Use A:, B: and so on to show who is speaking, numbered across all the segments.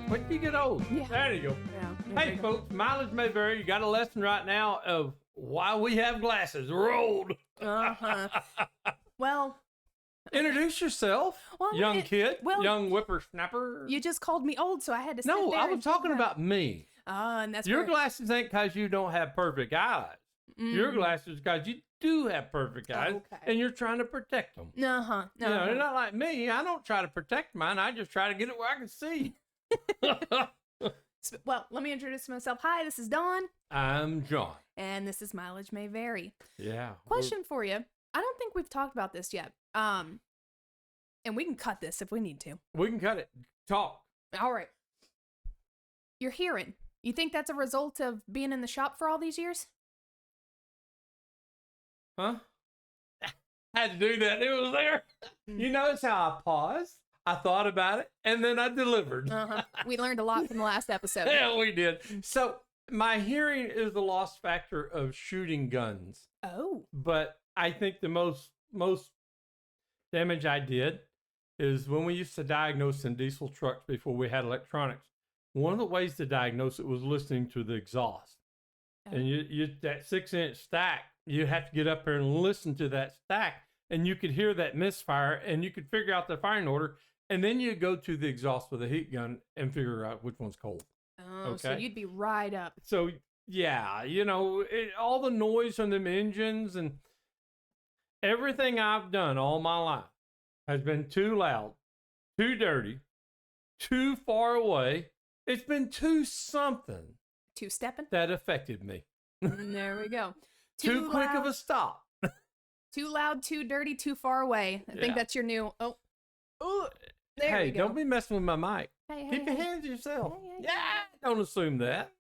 A: When you get old.
B: Yeah.
A: There you go.
B: Yeah.
A: Hey, folks, mileage may vary. You got a lesson right now of why we have glasses. We're old.
B: Uh-huh. Well,
A: Introduce yourself, young kid, young whippersnapper.
B: you just called me old, so I had to sit
A: No,
B: there
A: I
B: and
A: was talking
B: think
A: about me.
B: and that's
A: Your
B: where,
A: glasses ain't because you don't have perfect eyes. Your glasses because you do have perfect eyes,
B: Okay.
A: and you're trying to protect them.
B: Uh-huh.
A: You know, they're not like me. I don't try to protect mine. I just try to get it where I can see.
B: Well, let me introduce myself. Hi, this is Dawn.
A: I'm John.
B: And this is Mileage May Vary.
A: Yeah.
B: Question for you. I don't think we've talked about this yet. And we can cut this if we need to.
A: We can cut it. Talk.
B: All right. Your hearing. You think that's a result of being in the shop for all these years?
A: Huh? Had to do that. It was there. You notice how I paused? I thought about it, and then I delivered.
B: Uh-huh. We learned a lot from the last episode.
A: Yeah, we did. So my hearing is the loss factor of shooting guns.
B: Oh.
A: But I think the most damage I did is when we used to diagnose in diesel trucks before we had electronics. One of the ways to diagnose it was listening to the exhaust.
B: Oh.
A: And you that 6-inch stack, you have to get up there and listen to that stack, and you could hear that misfire, and you could figure out the firing order, and then you go to the exhaust with a heat gun and figure out which one's cold.
B: Oh, so you'd be right up.
A: So yeah, you know, all the noise from them engines and everything I've done all my life has been too loud, too dirty, too far away. It's been too something.
B: Two stepping?
A: That affected me.
B: There we go.
A: Too quick of a stop.
B: Too loud, too dirty, too far away. I think that's your new. Oh, there
A: Hey,
B: we go.
A: don't be messing with my mic.
B: Hey,
A: Keep your hands to yourself. Yeah, don't assume that.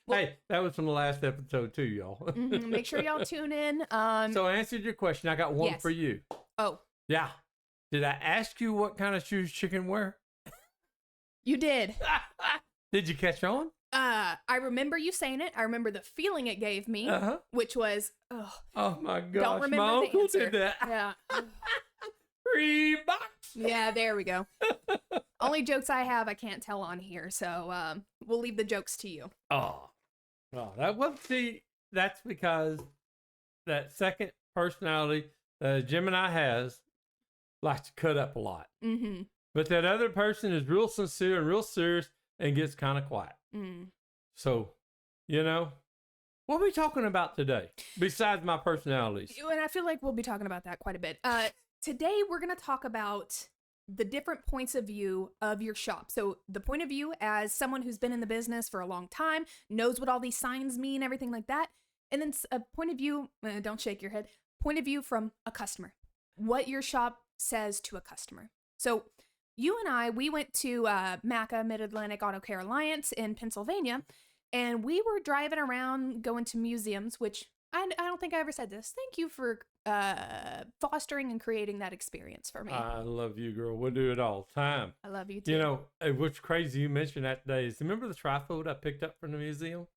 A: Hey, that was from the last episode too, y'all.
B: Make sure y'all tune in.
A: So I answered your question. I got one
B: Yes.
A: for you.
B: Oh,
A: Yeah. Did I ask you what kind of shoes chicken wear?
B: you did.
A: Did you catch on?
B: I remember you saying it. I remember the feeling it gave me, which was,
A: Oh my gosh,
B: don't remember
A: my
B: the
A: uncle
B: answer.
A: did that.
B: Yeah.
A: $3.
B: Yeah, there we go. Only jokes I have, I can't tell on here, so we'll leave the jokes to you.
A: Oh, that was that's because that second personality that Gemini has likes to cut up a lot.
B: Mm-hmm.
A: But that other person is real sincere and real serious and gets kind of quiet.
B: Mm.
A: So, you know, what are we talking about today besides my personalities?
B: And I feel like we'll be talking about that quite a bit. Today, we're going to talk about the different points of view of your shop. So the point of view as someone who's been in the business for a long time, knows what all these signs mean, everything like that. And then a point of view, don't shake your head, point of view from a customer. What your shop says to a customer. So you and I, we went to MACA, Mid-Atlantic Auto Care Alliance in Pennsylvania, and we were driving around going to museums, which I don't think I ever said this. Thank you for fostering and creating that experience for me.
A: I love you, girl. We'll do it all the time.
B: I love you too.
A: You know, what's crazy you mentioned that today is, remember the trifold I picked up from the museum?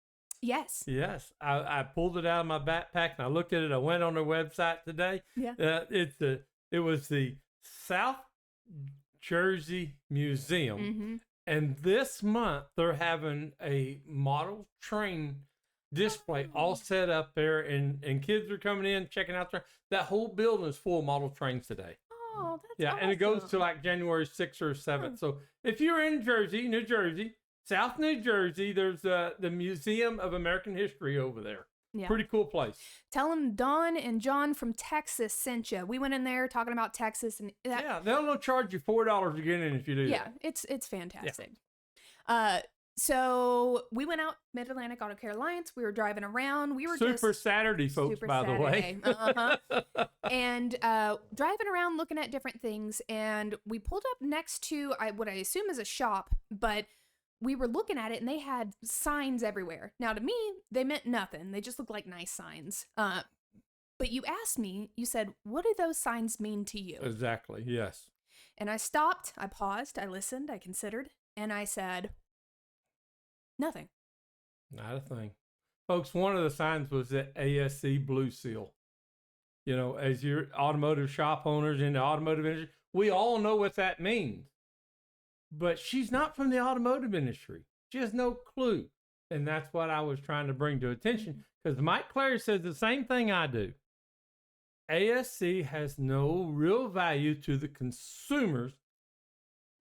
B: Yes.
A: Yes. I pulled it out of my backpack and I looked at it. I went on their website today.
B: Yeah.
A: It was the South Jersey Museum.
B: Mm-hmm.
A: And this month they're having a model train display all set up there, and kids are coming in, checking out there. That whole building is full of model trains today.
B: Oh, that's
A: Yeah,
B: awesome.
A: and it goes to like January 6th or 7th. So if you're in Jersey, New Jersey, South New Jersey, there's the Museum of American History over there.
B: Yeah.
A: Pretty cool place.
B: Tell them Dawn and John from Texas sent you. We went in there talking about Texas, and
A: Yeah, they'll charge you $4 to get in if you do
B: yeah,
A: that.
B: it's fantastic. Yeah. So we went out Mid-Atlantic Auto Care Alliance. We were driving around. We were
A: Super Saturday, folks,
B: Super
A: by
B: Saturday.
A: the way.
B: Uh-huh. And driving around looking at different things, and we pulled up next to what I assume is a shop, but we were looking at it, and they had signs everywhere. Now, to me, they meant nothing. They just looked like nice signs. But you asked me, you said, what do those signs mean to you?
A: Exactly, yes.
B: And I stopped, I paused, I listened, I considered, and I said, nothing.
A: Not a thing. Folks, one of the signs was the ASC Blue Seal. You know, as your automotive shop owners in the automotive industry, we all know what that means. but she's not from the automotive industry. She has no clue. And that's what I was trying to bring to attention, because Mike Clary says the same thing I do. ASC has no real value to the consumers.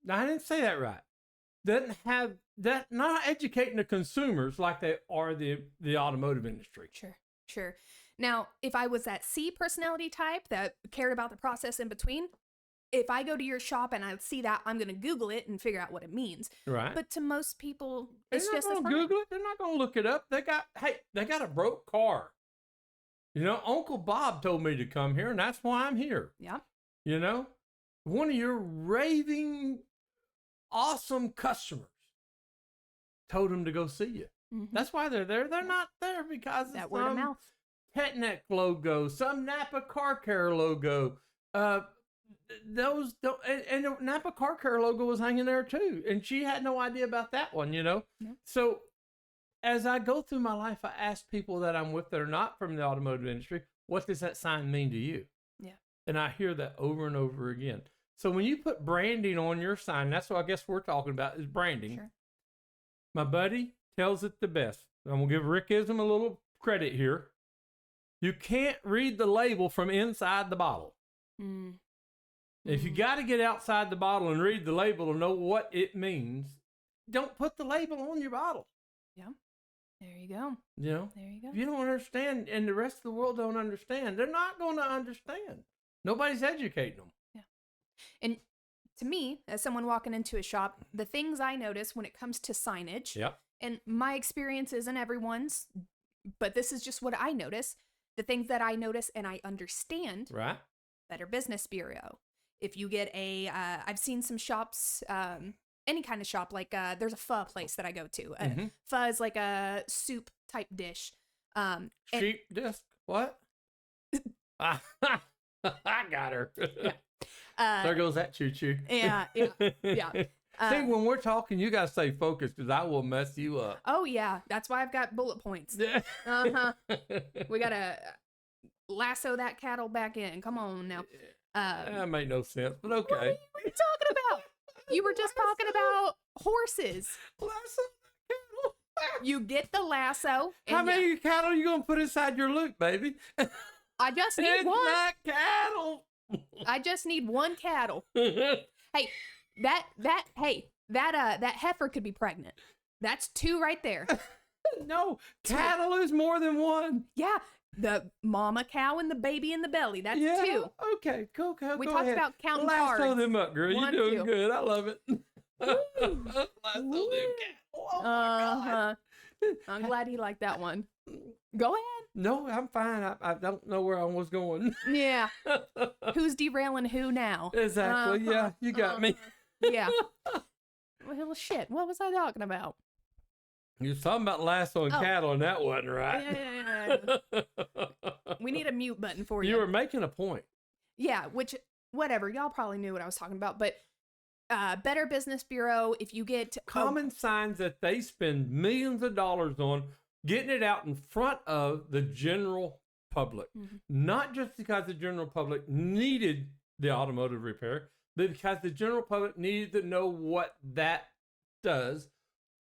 A: Now, I didn't say that right. Doesn't have that, not educating the consumers like they are the automotive industry.
B: Sure. Now, if I was that C personality type that cared about the process in between, if I go to your shop and I see that, I'm going to Google it and figure out what it means.
A: Right.
B: But to most people, it's
A: They're
B: just
A: not
B: as
A: going to
B: fine.
A: Google it. They're not going to look it up. They got a broke car. You know, Uncle Bob told me to come here, and that's why I'm here.
B: Yeah.
A: You know, one of your raving, awesome customers told him to go see you.
B: Mm-hmm.
A: That's why they're there. They're not there because
B: That
A: of
B: word of
A: some
B: mouth.
A: Petneck logo, some Napa Car Care logo. Those don't, and the Napa Car Care logo was hanging there too, and she had no idea about that one. You know, So as I go through my life, I ask people that I'm with that are not from the automotive industry, what does that sign mean to you?
B: Yeah.
A: And I hear that over and over again. So when you put branding on your sign, that's what I guess we're talking about is branding.
B: Sure.
A: My buddy tells it the best. I'm going to give Rick Ism a little credit here. You can't read the label from inside the bottle.
B: Mm.
A: If you got to get outside the bottle and read the label to know what it means, don't put the label on your bottle.
B: Yeah. There you go.
A: You know,
B: There you go.
A: if you don't understand and the rest of the world don't understand, they're not going to understand. Nobody's educating them.
B: Yeah. And to me, as someone walking into a shop, the things I notice when it comes to signage,
A: Yep.
B: and my experience isn't everyone's, but this is just what I notice. The things that I notice and I understand,
A: Right.
B: Better Business Bureau. If you get I've seen some shops, any kind of shop, like there's a pho place that I go to. Pho is like a soup type dish.
A: Sheep disc? What? I got her.
B: Yeah.
A: There goes that choo-choo.
B: Yeah.
A: See, when we're talking, you got to stay focused because I will mess you up.
B: Oh, yeah. That's why I've got bullet points.
A: Yeah.
B: We got to lasso that cattle back in. Come on now.
A: That made no sense, but okay.
B: What are you talking about? You were just talking about horses.
A: Lasso cattle.
B: You get the lasso.
A: How many cattle are you going to put inside your loop, baby?
B: I just need
A: It's
B: one.
A: not cattle.
B: I just need one cattle. Hey, that heifer could be pregnant. That's two right there.
A: No, cattle is more than one.
B: Yeah, the mama cow and the baby in the belly. That's two.
A: Okay, go
B: We
A: go
B: talked
A: ahead.
B: about counting
A: Lasso
B: cards.
A: them up, girl.
B: One,
A: You're doing
B: two.
A: good. I love it. Lasso them cattle. Oh my God.
B: I'm glad he liked that one. Go ahead.
A: No, I'm fine. I don't know where I was going.
B: Yeah. Who's derailing who now?
A: Exactly. Yeah, you got me.
B: Yeah. Well, shit. What was I talking about?
A: You was talking about lassoing cattle, and that wasn't right.
B: Yeah. We need a mute button for you.
A: You were making a point.
B: Yeah, which, whatever. Y'all probably knew what I was talking about. But Better Business Bureau, if you get...
A: Common signs that they spend millions of dollars on getting it out in front of the general public.
B: Mm-hmm.
A: Not just because the general public needed the automotive repair, but because the general public needed to know what that does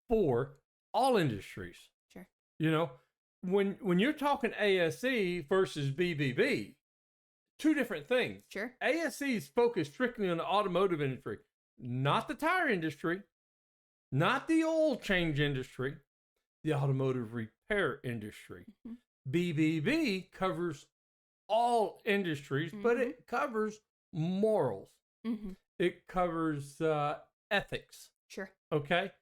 A: for all industries.
B: Sure.
A: You know, when you're talking ASE versus BBB, two different things.
B: Sure.
A: ASE is focused strictly on the automotive industry, not the tire industry, not the oil change industry, the automotive repair industry.
B: Mm-hmm.
A: BBB covers all industries, but it covers morals.
B: Mm-hmm.
A: It covers ethics.
B: Sure.
A: Okay.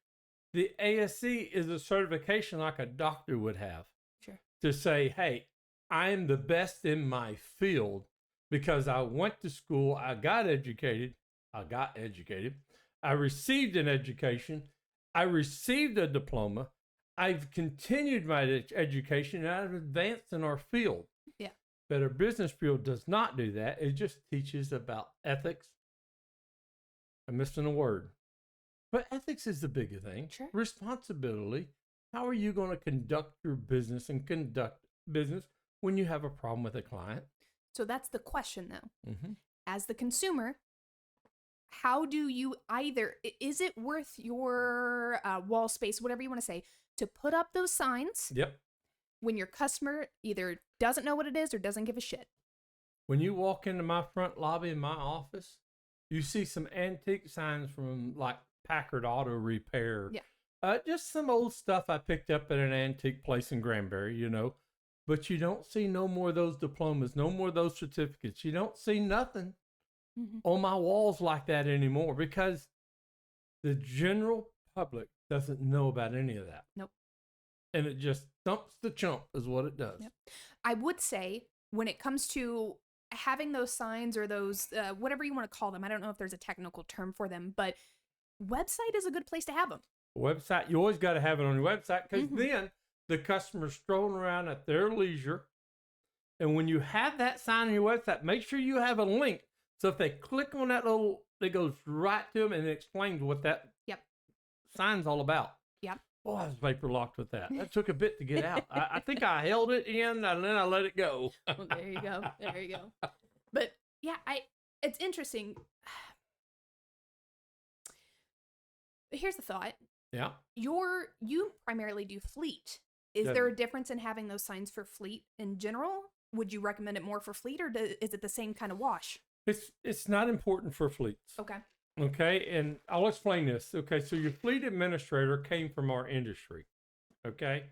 A: The ASC is a certification like a doctor would have.
B: Sure.
A: To say, hey, I'm the best in my field because I went to school, I got educated, I received an education, I received a diploma, I've continued my education, and I've advanced in our field.
B: Yeah.
A: Better Business Bureau does not do that. It just teaches about ethics. I'm missing a word. But ethics is the bigger thing.
B: Sure.
A: Responsibility. How are you going to conduct your business and conduct business when you have a problem with a client?
B: So that's the question, though.
A: Mm-hmm.
B: As the consumer, how do you is it worth your wall space, whatever you want to say, to put up those signs
A: Yep.
B: when your customer either doesn't know what it is or doesn't give a shit?
A: When you walk into my front lobby in my office, you see some antique signs from like Packard Auto Repair.
B: Yeah.
A: Just some old stuff I picked up at an antique place in Granbury, you know. But you don't see no more of those diplomas, no more of those certificates. You don't see nothing on my walls like that anymore because the general public doesn't know about any of that.
B: Nope.
A: And it just thumps the chump is what it does.
B: Yep. I would say when it comes to having those signs or those, whatever you want to call them, I don't know if there's a technical term for them, but website is a good place to have them.
A: Website, you always got to have it on your website because then the customer's strolling around at their leisure. And when you have that sign on your website, make sure you have a link. So if they click on that little, it goes right to them and it explains what that sign's all about.
B: Yep.
A: Oh, I was paper locked with that. That took a bit to get out. I think I held it in and then I let it go.
B: Well, there you go. There you go. But yeah, it's interesting. Here's the thought.
A: Yeah.
B: You primarily do fleet. Is there a difference in having those signs for fleet in general? Would you recommend it more for fleet, or is it the same kind of wash?
A: It's not important for fleets.
B: Okay.
A: Okay, and I'll explain this. Okay, so your fleet administrator came from our industry. Okay,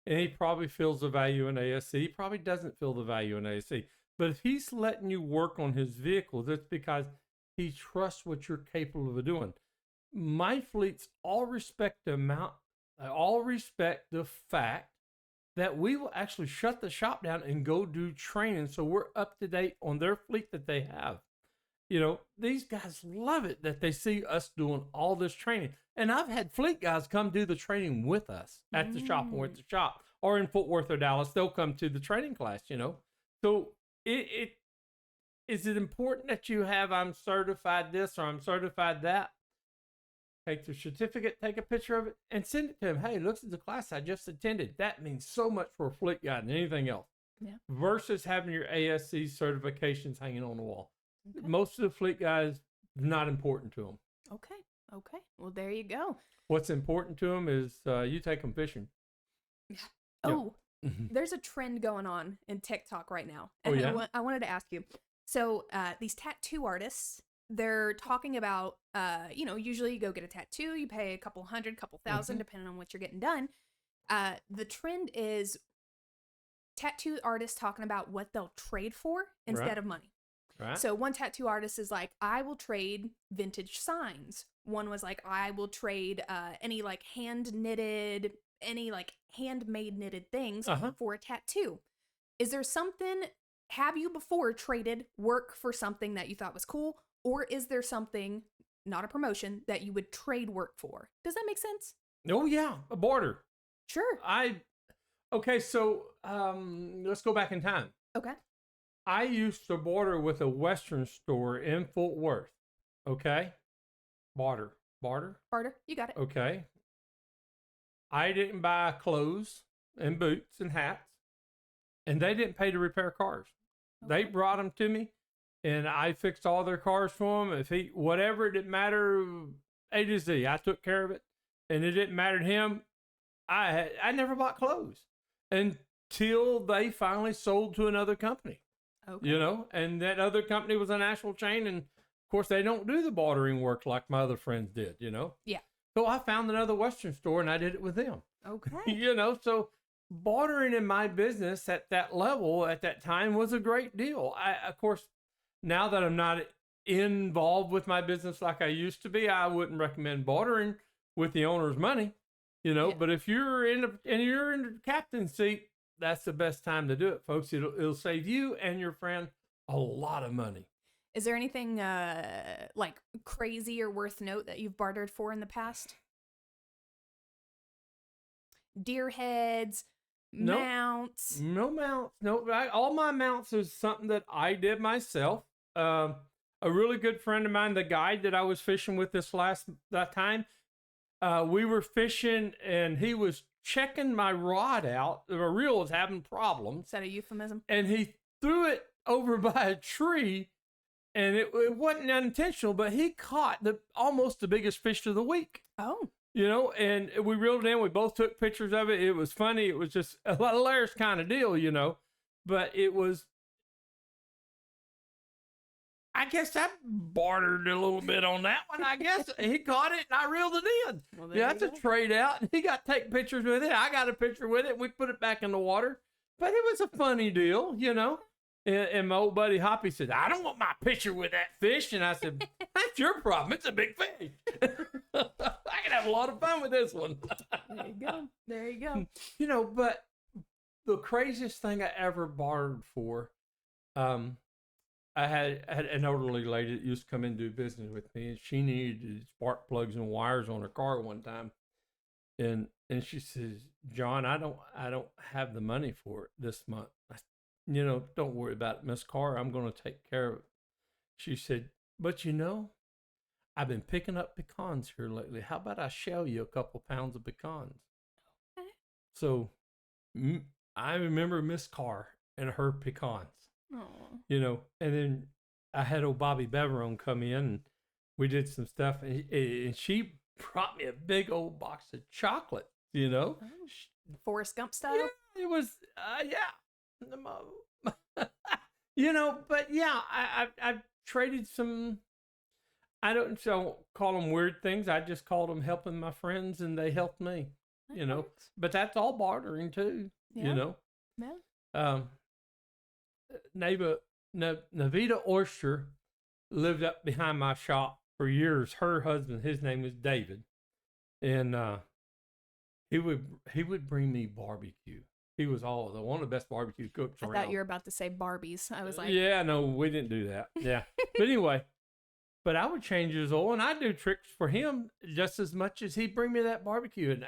A: and he probably feels the value in ASC. He probably doesn't feel the value in ASC. But if he's letting you work on his vehicles, it's because he trusts what you're capable of doing. My fleets all respect the amount, all respect the fact that we will actually shut the shop down and go do training so we're up to date on their fleet that they have. You know, these guys love it that they see us doing all this training. And I've had fleet guys come do the training with us at the shop or at the shop or in Fort Worth or Dallas. They'll come to the training class, you know. So is it important that you have I'm certified this or I'm certified that? Take the certificate, take a picture of it, and send it to him. Hey, look at the class I just attended. That means so much for a fleet guy than anything else.
B: Yeah.
A: Versus having your ASC certifications hanging on the wall.
B: Okay.
A: Most of the fleet guys, not important to them.
B: Okay. Well, there you go.
A: What's important to them is you take them fishing.
B: Oh, there's a trend going on in TikTok right now.
A: Oh,
B: And
A: yeah?
B: I wanted to ask you. So these tattoo artists, they're talking about, usually you go get a tattoo, you pay a couple hundred, couple thousand, depending on what you're getting done. The trend is tattoo artists talking about what they'll trade for instead of money.
A: Right.
B: So one tattoo artist is like, I will trade vintage signs. One was like, I will trade any like handmade knitted things for a tattoo. Is there something, have you before traded work for something that you thought was cool? Or is there something, not a promotion, that you would trade work for? Does that make sense?
A: Oh, yeah. A barter.
B: Sure.
A: Okay, so let's go back in time.
B: Okay.
A: I used to barter with a Western store in Fort Worth. Okay? Barter.
B: Barter. You got it.
A: Okay. I didn't buy clothes and boots and hats, and they didn't pay to repair cars.
B: Okay.
A: They brought them to me, and I fixed all their cars for them. If whatever, it didn't matter, A to Z, I took care of it, and it didn't matter to him. I never bought clothes until they finally sold to another company.
B: Okay.
A: You know, and that other company was a national chain, and of course they don't do the bartering work like my other friends did, you know?
B: Yeah.
A: So I found another Western store and I did it with them.
B: Okay.
A: You know, so bartering in my business at that level at that time was a great deal. Of course, now that I'm not involved with my business like I used to be, I wouldn't recommend bartering with the owner's money, you know, but if you're in the captain's seat, that's the best time to do it, folks. It'll save you and your friend a lot of money.
B: Is there anything like crazy or worth note that you've bartered for in the past? Deer heads, mounts?
A: No mounts. No, all my mounts is something that I did myself. A really good friend of mine, the guide that I was fishing with that time, we were fishing and he was checking my rod out. The reel was having problems.
B: Is that a euphemism?
A: And he threw it over by a tree and it wasn't unintentional, but he caught almost the biggest fish of the week.
B: Oh.
A: And we reeled it in. We both took pictures of it. It was funny. It was just a hilarious kind of deal, but it was, I guess I bartered a little bit on that one. I guess he caught it and I reeled it in.
B: Well,
A: That's a trade out. He got to take pictures with it. I got a picture with it. We put it back in the water, but it was a funny deal, And my old buddy Hoppy said, "I don't want my picture with that fish." And I said, "That's your problem. It's a big fish. I can have a lot of fun with this one."
B: There you go. There you go.
A: But the craziest thing I ever bartered for, I had an elderly lady that used to come in and do business with me, and she needed spark plugs and wires on her car one time. And she says, "John, I don't have the money for it this month." Don't worry about it, Miss Carr. I'm going to take care of it. She said, "But I've been picking up pecans here lately. How about I shell you a couple pounds of pecans?"
B: Okay.
A: So I remember Miss Carr and her pecans,
B: Oh.
A: and then I had old Bobby Beverone come in and we did some stuff, and she brought me a big old box of chocolate,
B: Oh. Forrest Gump style?
A: Yeah, it was, but yeah, I've traded some, I don't call them weird things. I just called them helping my friends and they helped me, but that's all bartering too,
B: Yeah.
A: Navita Oyster lived up behind my shop for years. Her husband, his name was David, and he would bring me barbecue. He was one of the best barbecue cooks around.
B: I thought you were about to say Barbies. I was like,
A: yeah, no, we didn't do that. Yeah, but anyway, but I would change his oil, and I'd do tricks for him just as much as he'd bring me that barbecue, and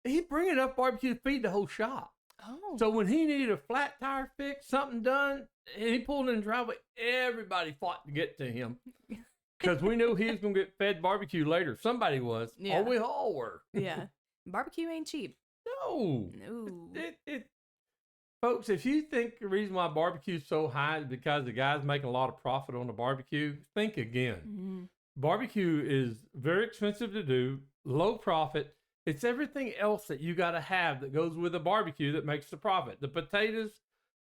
A: he'd bring enough barbecue to feed the whole shop.
B: Oh.
A: So when he needed a flat tire fix, something done, and he pulled in the driveway, everybody fought to get to him because we knew he was going to get fed barbecue later. Somebody was,
B: Yeah.
A: or we all were.
B: Yeah. Barbecue ain't cheap.
A: No. It folks, if you think the reason why barbecue is so high is because the guy's making a lot of profit on the barbecue, think again.
B: Mm-hmm.
A: Barbecue is very expensive to do, low profit. It's everything else that you got to have that goes with a barbecue that makes the profit. The potatoes,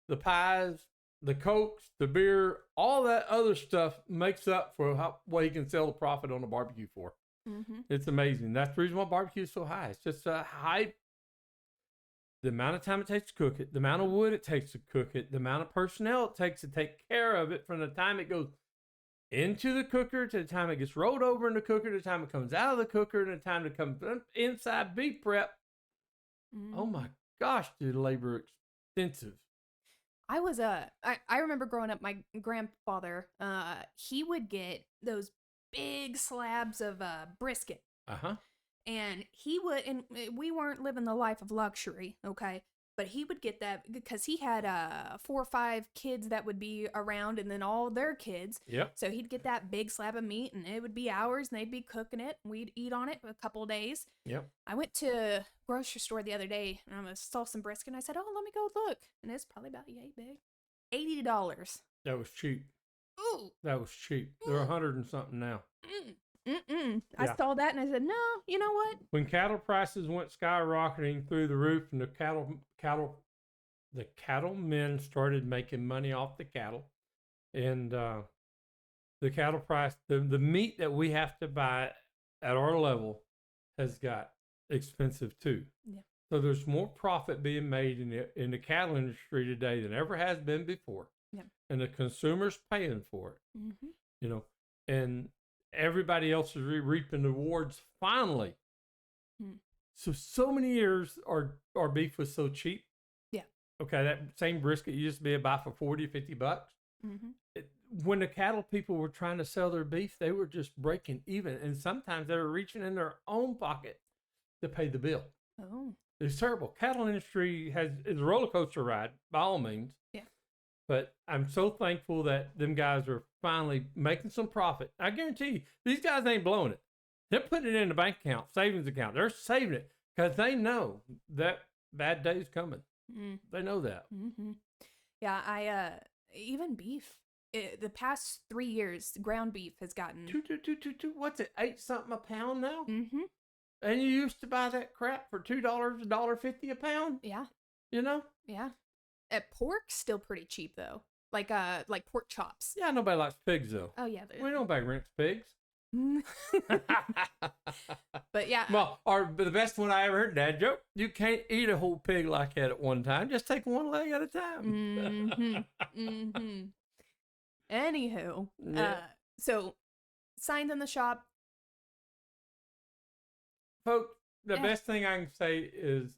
A: the pies, the cokes, the beer, all that other stuff makes up for what you can sell the profit on a barbecue for.
B: Mm-hmm.
A: It's amazing. That's the reason why barbecue is so high. It's just a high. The amount of time it takes to cook it, the amount of wood it takes to cook it, the amount of personnel it takes to take care of it from the time it goes into the cooker to the time it gets rolled over in the cooker to the time it comes out of the cooker to the time it comes inside beef prep.
B: Mm-hmm.
A: Oh my gosh, the labor extensive.
B: I remember growing up, my grandfather, he would get those big slabs of brisket.
A: Uh-huh.
B: And we weren't living the life of luxury, okay? But he would get that because he had 4 or 5 kids that would be around and then all their kids.
A: Yep.
B: So he'd get that big slab of meat and it would be hours and they'd be cooking it. And we'd eat on it for a couple of days.
A: Yep.
B: I went to a grocery store the other day and I saw some brisket and I said, "Oh, let me go look." And it's probably about yay big. $80.
A: That was cheap.
B: Ooh.
A: That was cheap. They're 100 and something now.
B: I
A: Yeah.
B: saw that and I said, "No, you know what?"
A: When cattle prices went skyrocketing through the roof and the cattlemen started making money off the cattle, and the cattle price, the meat that we have to buy at our level has got expensive too.
B: Yeah.
A: So there's more profit being made in the cattle industry today than ever has been before.
B: Yeah.
A: And the consumer's paying for it.
B: Mm-hmm.
A: And everybody else is reaping the rewards finally. So many years our beef was so cheap.
B: Yeah.
A: Okay, that same brisket used to be about for $40, $50.
B: Mm-hmm.
A: When the cattle people were trying to sell their beef, they were just breaking even, and sometimes they were reaching in their own pocket to pay the bill.
B: Oh.
A: It's terrible. Cattle industry is a roller coaster ride by all means.
B: Yeah.
A: But I'm so thankful that them guys are finally making some profit. I guarantee you, these guys ain't blowing it. They're putting it in the bank account, savings account. They're saving it because they know that bad day's coming. They know that.
B: Mm-hmm. Yeah, even beef. the past 3 years, ground beef has gotten.
A: What's it? 8 something a pound now?
B: Mm-hmm.
A: And you used to buy that crap for $2, $1.50 a pound?
B: Yeah.
A: You know?
B: Yeah. Pork's still pretty cheap though. Like pork chops.
A: Yeah, nobody likes pigs though.
B: Oh yeah.
A: We nobody rents pigs.
B: But yeah.
A: Well, or the best one I ever heard, dad joke, you can't eat a whole pig like that at one time. Just take one leg at a time.
B: Anywho,
A: Yeah.
B: so signs in the shop.
A: Folks, the best thing I can say is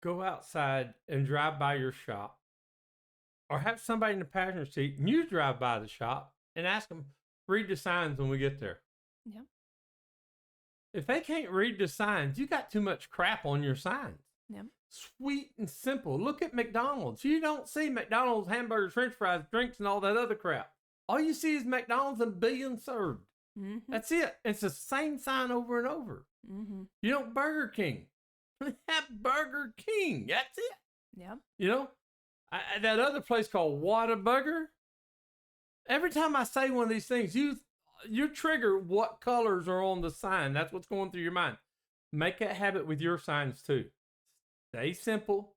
A: go outside and drive by your shop, or have somebody in the passenger seat and you drive by the shop and ask them, read the signs when we get there.
B: Yeah.
A: If they can't read the signs, you got too much crap on your signs.
B: Yeah.
A: Sweet and simple. Look at McDonald's. You don't see McDonald's hamburgers, french fries, drinks, and all that other crap. All you see is McDonald's and billions served.
B: Mm-hmm.
A: That's it. It's the same sign over and over.
B: Mm-hmm.
A: You know, Burger King. Have Burger King. That's it.
B: Yeah.
A: You know, that other place called Whataburger. Every time I say one of these things, you trigger what colors are on the sign. That's what's going through your mind. Make that habit with your signs too. Stay simple.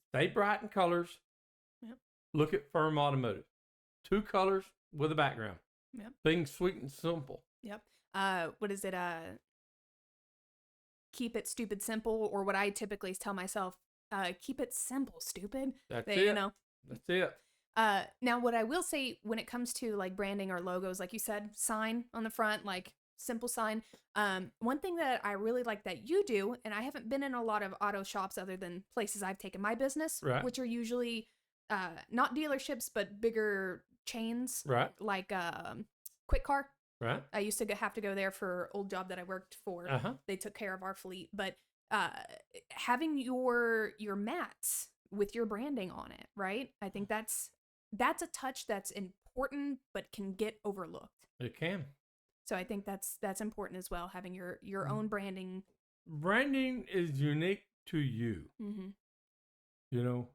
A: Stay bright in colors.
B: Yep.
A: Look at Firm Automotive. 2 colors with a background.
B: Yep.
A: Being sweet and simple.
B: Yep. What is it? Keep it stupid simple, or what I typically tell myself, keep it simple, stupid.
A: That's it.
B: You know.
A: That's it.
B: Now, what I will say when it comes to like branding or logos, like you said, sign on the front, like simple sign. One thing that I really like that you do, and I haven't been in a lot of auto shops other than places I've taken my business,
A: right,
B: which are usually not dealerships, but bigger chains,
A: right,
B: like Quick Car.
A: Right.
B: I used to have to go there for old job that I worked for.
A: Uh-huh.
B: They took care of our fleet, but having your mats with your branding on it, right? I think that's a touch that's important, but can get overlooked.
A: It can.
B: So I think that's important as well, having your own branding.
A: Branding is unique to you.
B: Mm-hmm.
A: You know,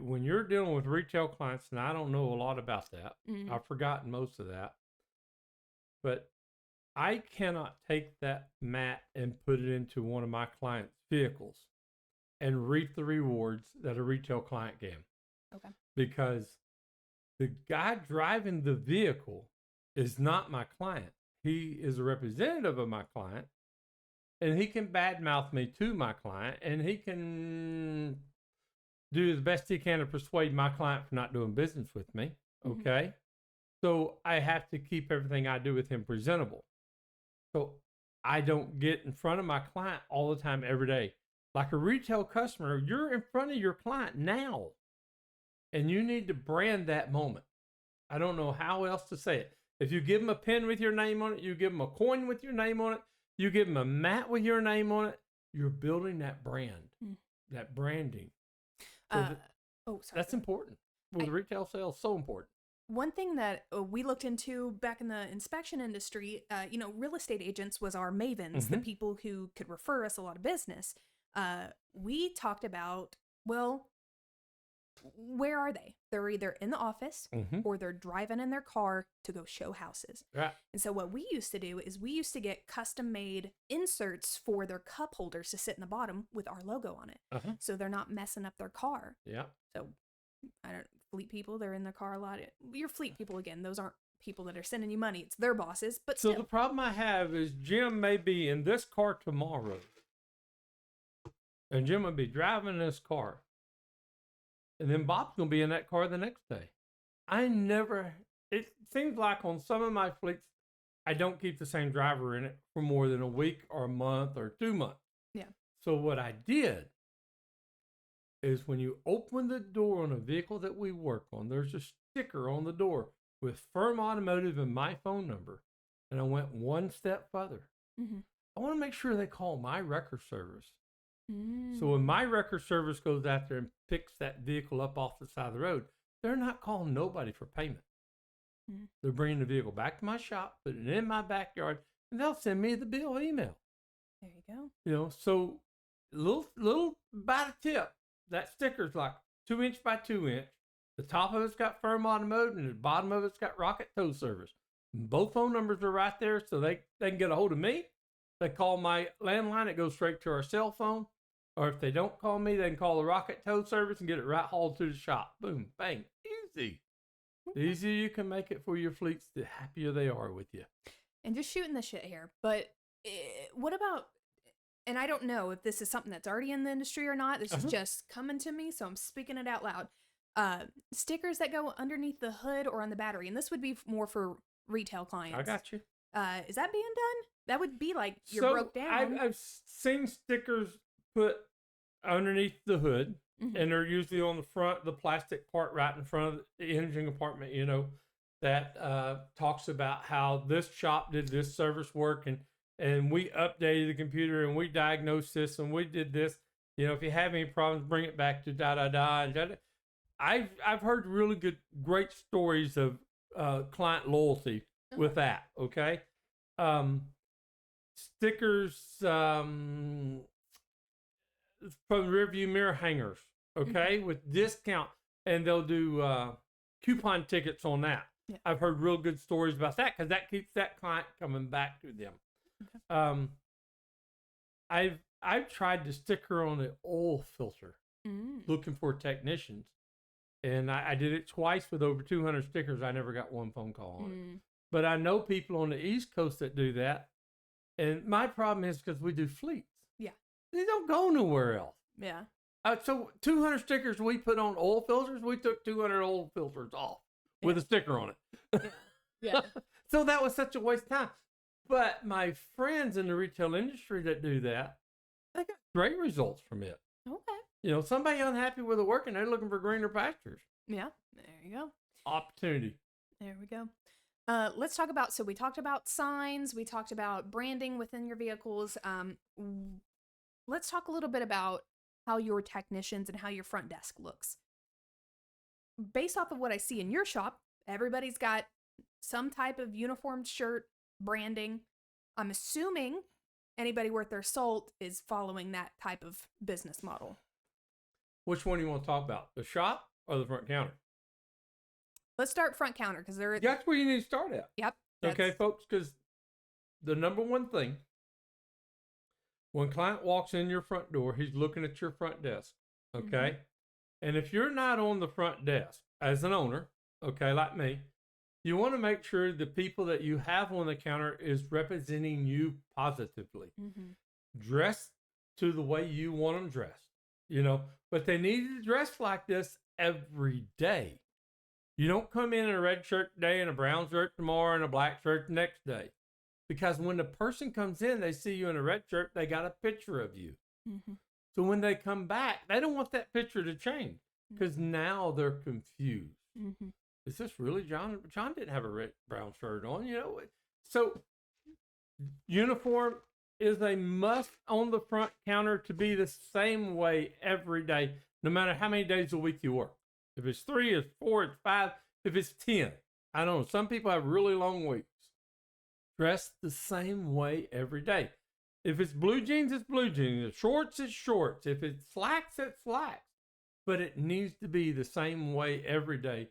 A: when you're dealing with retail clients, and I don't know a lot about that,
B: Mm-hmm.
A: I've forgotten most of that, but I cannot take that mat and put it into one of my clients' vehicles and reap the rewards that a retail client can.
B: Okay.
A: Because the guy driving the vehicle is not my client. He is a representative of my client, and he can badmouth me to my client, and he can do the best he can to persuade my client for not doing business with me. Okay. Mm-hmm. So I have to keep everything I do with him presentable. So I don't get in front of my client all the time, every day. Like a retail customer, you're in front of your client now, and you need to brand that moment. I don't know how else to say it. If you give them a pen with your name on it, you give them a coin with your name on it, you give them a mat with your name on it, you're building that brand, that branding. So
B: sorry.
A: That's important. With retail sales, so important.
B: One thing that we looked into back in the inspection industry, real estate agents was our mavens,
A: Mm-hmm.
B: the people who could refer us a lot of business. We talked about, well, where are they? They're either in the office or they're driving in their car to go show houses.
A: Right.
B: And so what we used to do is we used to get custom made inserts for their cup holders to sit in the bottom with our logo on it.
A: Uh-huh.
B: So they're not messing up their car.
A: Yeah.
B: So fleet people, they're in their car a lot. Your fleet people, again, those aren't people that are sending you money. It's their bosses, but still.
A: So the problem I have is Jim may be in this car tomorrow, and Jim will be driving this car, and then Bob's going to be in that car the next day. It seems like on some of my fleets, I don't keep the same driver in it for more than a week or a month or 2 months.
B: Yeah.
A: So what I did is when you open the door on a vehicle that we work on, there's a sticker on the door with Firm Automotive and my phone number. And I went one step further.
B: Mm-hmm.
A: I want to make sure they call my wrecker service.
B: Mm.
A: So when my wrecker service goes out there and picks that vehicle up off the side of the road, they're not calling nobody for payment.
B: Mm.
A: They're bringing the vehicle back to my shop, putting it in my backyard, and they'll send me the bill email.
B: There you go.
A: You know, so little about a tip. That sticker's like 2 inch by 2 inch. The top of it's got Firm Automotive, and the bottom of it's got Rocket Tow Service. Both phone numbers are right there, so they can get a hold of me. They call my landline, it goes straight to our cell phone. Or if they don't call me, they can call the Rocket Tow Service and get it right hauled to the shop. Boom, bang, easy. The easier you can make it for your fleets, the happier they are with you.
B: And just shooting the shit here, but what about, and I don't know if this is something that's already in the industry or not. This is just coming to me, so I'm speaking it out loud. Stickers that go underneath the hood or on the battery, and this would be more for retail clients.
A: I got you.
B: Is that being done? That would be like you're broke down.
A: I've seen stickers put underneath the hood, and they're usually on the front, the plastic part right in front of the engine compartment, you know, that talks about how this shop did this service work, and we updated the computer, and we diagnosed this, and we did this. You know, if you have any problems, bring it back to da-da-da. And da-da. I've heard really great stories of client loyalty with that, okay? Stickers from rearview mirror hangers, okay, with discount, and they'll do coupon tickets on that. Yeah. I've heard real good stories about that because that keeps that client coming back to them. Okay. I've tried to sticker on an oil filter looking for technicians. And I did it twice with over 200 stickers. I never got one phone call on it. But I know people on the East Coast that do that. And my problem is because we do fleets. Yeah. They don't go nowhere else. Yeah. So 200 stickers we put on oil filters, we took 200 oil filters off with a sticker on it. Yeah. So that was such a waste of time. But my friends in the retail industry that do that, they got great results from it. Okay. You know, somebody unhappy with the work and they're looking for greener pastures. Yeah, there you go. Opportunity.
B: There we go. Let's talk about, so we talked about signs, we talked about branding within your vehicles. Let's talk a little bit about how your technicians and how your front desk looks. Based off of what I see in your shop, everybody's got some type of uniformed shirt, branding. I'm assuming anybody worth their salt is following that type of business model.
A: Which one do you want to talk about? The shop or the front counter?
B: Let's start front counter because
A: that's where you need to start at.
B: Yep.
A: Okay, folks, because the number one thing, when a client walks in your front door, he's looking at your front desk. Okay. And if you're not on the front desk as an owner, okay, like me, you want to make sure the people that you have on the counter is representing you positively. Dress to the way you want them dressed. You know, but they need to dress like this every day. You don't come in a red shirt today and a brown shirt tomorrow and a black shirt the next day. Because when the person comes in, they see you in a red shirt, they got a picture of you. So when they come back, they don't want that picture to change because now they're confused. Is this really John? John didn't have a red brown shirt on, you know. So uniform is a must on the front counter to be the same way every day, no matter how many days a week you work. If it's 3, it's 4, it's 5, if it's 10. I don't know. Some people have really long weeks. Dress the same way every day. If it's blue jeans, it's blue jeans. If shorts, it's shorts. If it's slacks, it's slacks. But it needs to be the same way every day.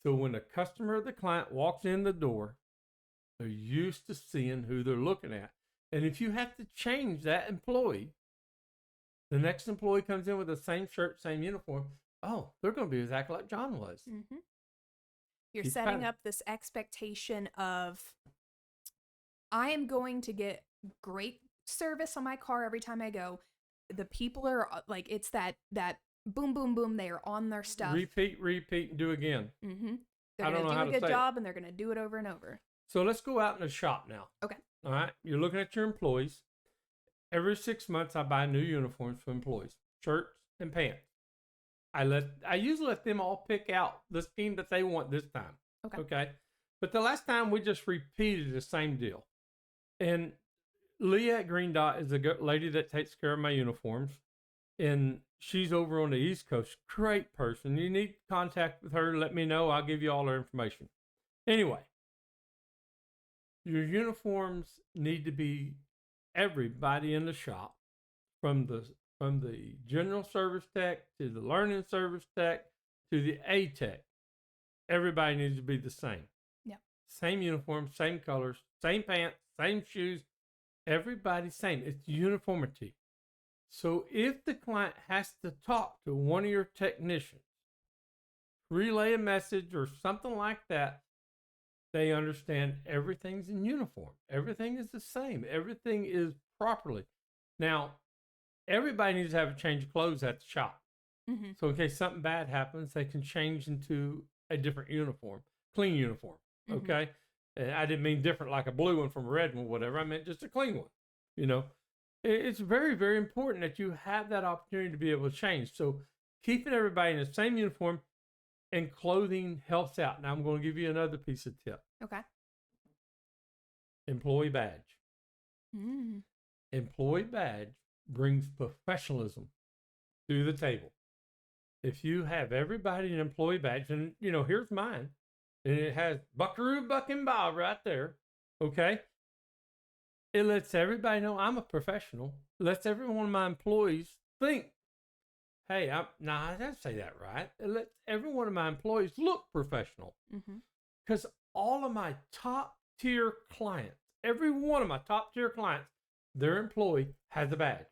A: So when the customer or the client walks in the door, they're used to seeing who they're looking at. And if you have to change that employee, the next employee comes in with the same shirt, same uniform. Oh, they're going to be exactly like John was.
B: You're setting up this expectation of, I am going to get great service on my car every time I go. The people are like, it's that boom, boom, boom. They are on their stuff.
A: Repeat, and do again.
B: They're going to do a good job and they're going to do it over and over.
A: So let's go out in the shop now. Okay. All right. You're looking at your employees. Every 6 months, I buy new uniforms for employees, shirts and pants. I usually let them all pick out the scheme that they want this time. Okay. But the last time we just repeated the same deal. And Leah at Green Dot is a lady that takes care of my uniforms. And she's over on the East Coast. Great person. You need contact with her. Let me know. I'll give you all her information. Anyway, your uniforms need to be everybody in the shop, from the general service tech to the learning service tech to the A tech, everybody needs to be the same.
B: Yeah.
A: Same uniform, same colors, same pants, same shoes. Everybody's same. It's uniformity. So if the client has to talk to one of your technicians, relay a message or something like that, they understand everything's in uniform. Everything is the same. Everything is properly. Now, everybody needs to have a change of clothes at the shop.
B: Mm-hmm.
A: So in case something bad happens, they can change into a different uniform, clean uniform. Okay. And I didn't mean different like a blue one from a red one, whatever. I meant just a clean one. You know, it's very, very important that you have that opportunity to be able to change. So keeping everybody in the same uniform and clothing helps out. Now I'm going to give you another piece of tip.
B: Okay.
A: Employee badge.
B: Mm.
A: Employee badge brings professionalism to the table. If you have everybody an employee badge, and you know, here's mine, and it has Buckaroo, Buck, and Bob right there, okay? It lets everybody know I'm a professional. It lets every one of my employees think, hey, I didn't say that right. It lets every one of my employees look professional. Because all of my top tier clients, every one of my top tier clients, their employee has a badge.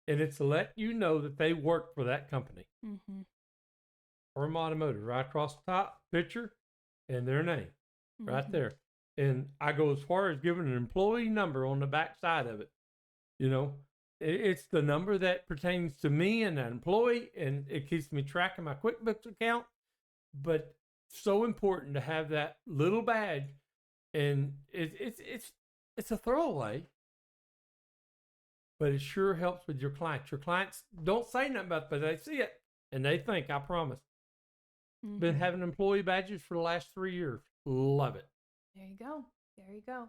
A: And it's to let you know that they work for that company. Firm Automotive, right across the top, picture, and their name, right there. And I go as far as giving an employee number on the back side of it. You know, it's the number that pertains to me and that employee, and it keeps me track of my QuickBooks account. But so important to have that little badge, and it's a throwaway. But it sure helps with your clients. Your clients don't say nothing about it, but they see it and they think, I promise. Been having employee badges for the last 3 years. Love it.
B: There you go. There you go.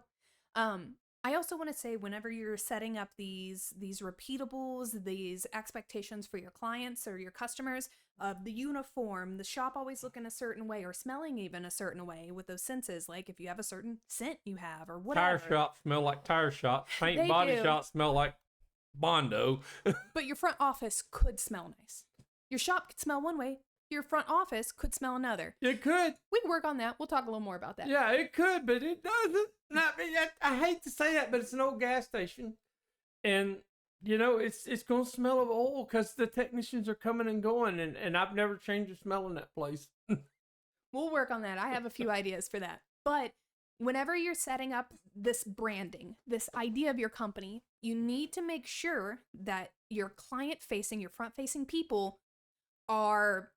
B: I also want to say, whenever you're setting up these repeatables, these expectations for your clients or your customers of the uniform, the shop always looking a certain way or smelling even a certain way with those senses. Like if you have a certain scent you have or whatever.
A: Tire shops smell like tire shops. Paint
B: They
A: body
B: do.
A: shops smell like Bondo.
B: But your front office could smell nice. Your shop could smell one way. Your front office could smell another.
A: It could.
B: We can work on that. We'll talk a little more about that.
A: Yeah, it could, but it doesn't. I hate to say that, but it's an old gas station. And, you know, it's going to smell of oil because the technicians are coming and going, and I've never changed the smell in that place.
B: We'll work on that. I have a few ideas for that. But whenever you're setting up this branding, this idea of your company, you need to make sure that your client-facing, your front-facing people are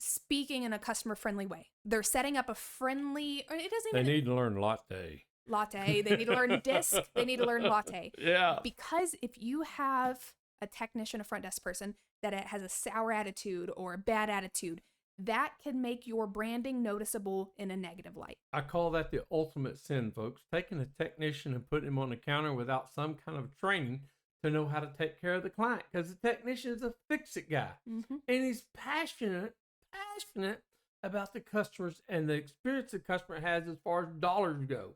B: speaking in a customer-friendly way. They're setting up a friendly, or it doesn't even...
A: They need to learn latte.
B: Latte. They need to learn disc. They need to learn latte.
A: Yeah.
B: Because if you have a technician, a front desk person, that it has a sour attitude or a bad attitude, that can make your branding noticeable in a negative light.
A: I call that the ultimate sin, folks. Taking a technician and putting him on the counter without some kind of training to know how to take care of the client. Because the technician is a fix-it guy. And he's passionate about the customers and the experience the customer has as far as dollars go.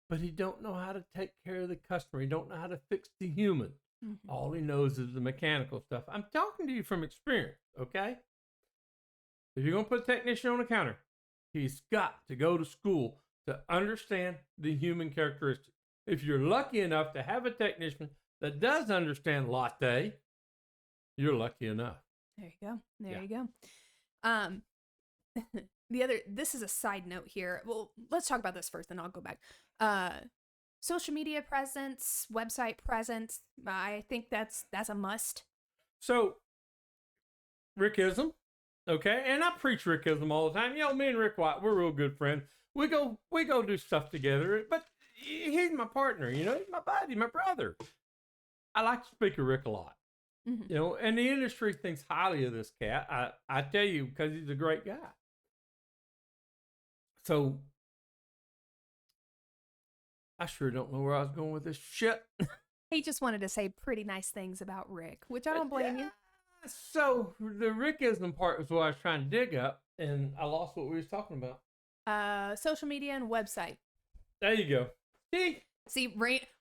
A: But he don't know how to take care of the customer. He don't know how to fix the human. All he knows is the mechanical stuff. I'm talking to you from experience, okay? If you're going to put a technician on the counter, he's got to go to school to understand the human characteristics. If you're lucky enough to have a technician that does understand latte, you're lucky enough.
B: There you go. There you go. This is a side note here. Well, let's talk about this first, then I'll go back. Social media presence, website presence. I think that's a must.
A: So, Rickism, okay, and I preach Rickism all the time. You know, me and Rick White, we're real good friends. We go do stuff together. But he's my partner. You know, he's my buddy, my brother. I like to speak of Rick a lot. You know, and the industry thinks highly of this cat. I tell you, because he's a great guy. So, I sure don't know where I was going with this shit.
B: He just wanted to say pretty nice things about Rick, which I don't blame you.
A: So, the Rickism part was what I was trying to dig up, and I lost what we was talking about.
B: Social media and website.
A: There you go. See,
B: See,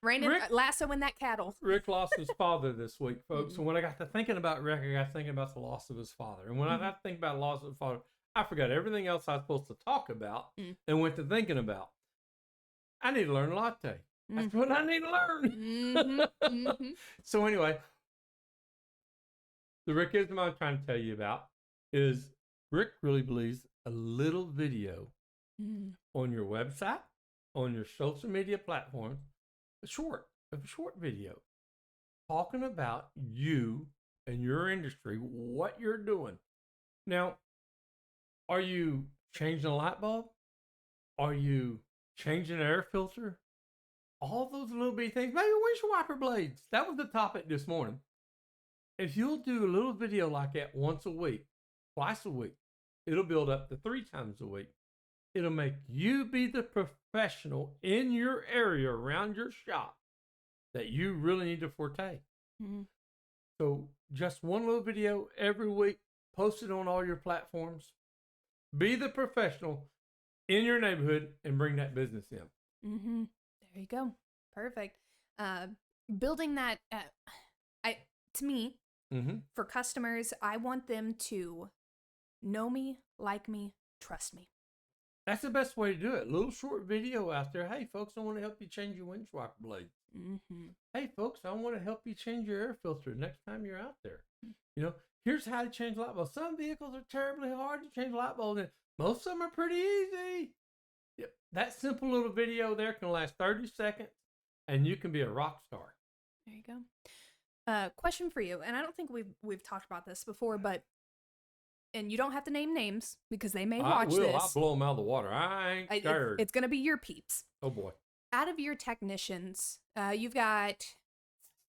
B: Brandon lassoing that cattle.
A: Rick lost his father this week, folks. And when I got to thinking about Rick, I got thinking about the loss of his father. And when I got to think about the loss of his father, I forgot everything else I was supposed to talk about and went to thinking about. I need to learn a latte. That's what I need to learn. So anyway, the Rickism I'm trying to tell you about is Rick really believes a little video on your website, on your social media platforms, a short video talking about you and your industry, what you're doing. Now, are you changing a light bulb? Are you changing an air filter? All those little bitty things. Maybe windshield wiper blades. That was the topic this morning. If you'll do a little video like that once a week, twice a week, it'll build up to 3 times a week. It'll make you be the professional in your area around your shop that you really need to forte. So just one little video every week, post it on all your platforms. Be the professional in your neighborhood and bring that business in.
B: There you go. Perfect. Building that, to me, for customers, I want them to know me, like me, trust me.
A: That's the best way to do it. A little short video out there. Hey, folks, I want to help you change your windshield wiper blades. Hey, folks, I want to help you change your air filter next time you're out there. You know, here's how to change light bulbs. Some vehicles are terribly hard to change light bulbs, and most of them are pretty easy. Yep. That simple little video there can last 30 seconds, and you can be a rock star.
B: There you go. Question for you, and I don't think we've talked about this before, but and you don't have to name names because they may watch this.
A: I'll blow them out of the water. I ain't scared.
B: It's going to be your peeps.
A: Oh, boy.
B: Out of your technicians, you've got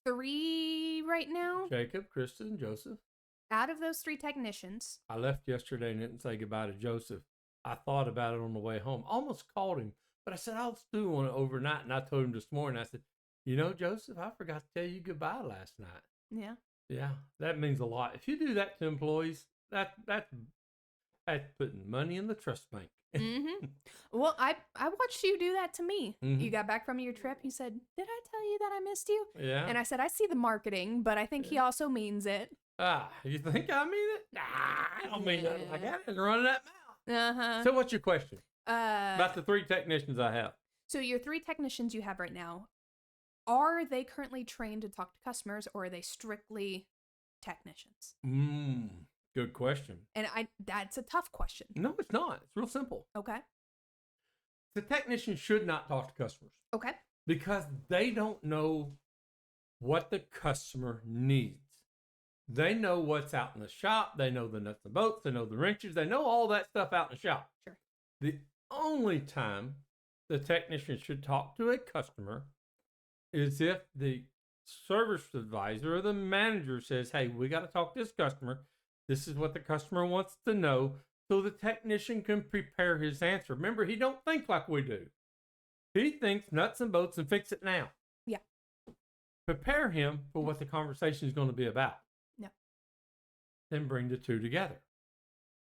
B: 3 right now.
A: Jacob, Kristen, and Joseph.
B: Out of those 3 technicians.
A: I left yesterday and didn't say goodbye to Joseph. I thought about it on the way home. Almost called him, but I said, I'll do one overnight. And I told him this morning, I said, you know, Joseph, I forgot to tell you goodbye last night.
B: Yeah.
A: Yeah, that means a lot. If you do that to employees, that's putting money in the trust bank.
B: Well, I watched you do that to me. You got back from your trip. You said, did I tell you that I missed you?
A: Yeah.
B: And I said, I see the marketing, but I think he also means it.
A: You think I mean it? Nah, I don't mean nothing like that. I didn't run that mouth. So what's your question? About the 3 technicians I have.
B: So your 3 technicians you have right now, are they currently trained to talk to customers, or are they strictly technicians?
A: Good question.
B: And that's a tough question.
A: No, it's not. It's real simple.
B: Okay.
A: The technician should not talk to customers.
B: Okay.
A: Because they don't know what the customer needs. They know what's out in the shop. They know the nuts and bolts. They know the wrenches. They know all that stuff out in the shop.
B: Sure.
A: The only time the technician should talk to a customer is if the service advisor or the manager says, hey, we got to talk to this customer. This is what the customer wants to know, so the technician can prepare his answer. Remember, he don't think like we do. He thinks nuts and bolts and fix it now.
B: Yeah.
A: Prepare him for what the conversation is going to be about.
B: Yeah.
A: Then bring the 2 together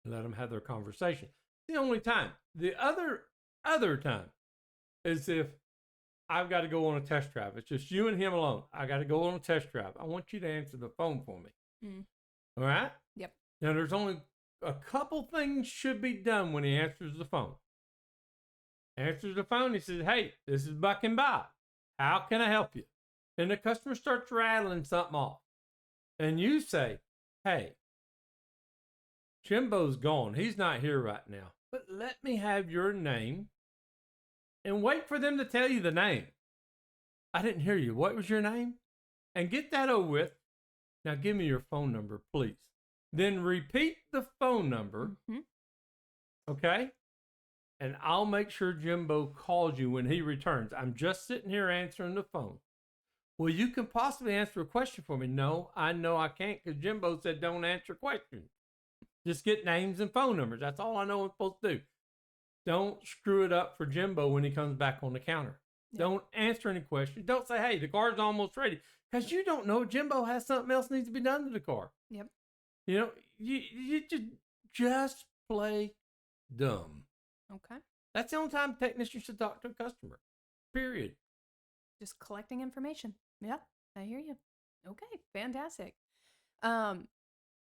A: and let them have their conversation. The only time. The other time is if I've got to go on a test drive. It's just you and him alone. I got to go on a test drive. I want you to answer the phone for me. All right?
B: Yep.
A: Now, there's only a couple things should be done when he answers the phone. Answers the phone, he says, hey, this is Buck and Bob. How can I help you? And the customer starts rattling something off. And you say, hey, Jimbo's gone. He's not here right now. But let me have your name and wait for them to tell you the name. I didn't hear you. What was your name? And get that over with. Now give me your phone number, please. Then repeat the phone number. Okay? And I'll make sure Jimbo calls you when he returns. I'm just sitting here answering the phone. Well, you can possibly answer a question for me. No, I know I can't, because Jimbo said don't answer questions. Just get names and phone numbers. That's all I know I'm supposed to do. Don't screw it up for Jimbo when he comes back on the counter. Yep. Don't answer any questions. Don't say, hey, the car's almost ready. Because you don't know Jimbo has something else needs to be done to the car.
B: Yep.
A: You know, you just play dumb.
B: Okay.
A: That's the only time a technician should talk to a customer. Period.
B: Just collecting information. Yeah, I hear you. Okay, fantastic. Um,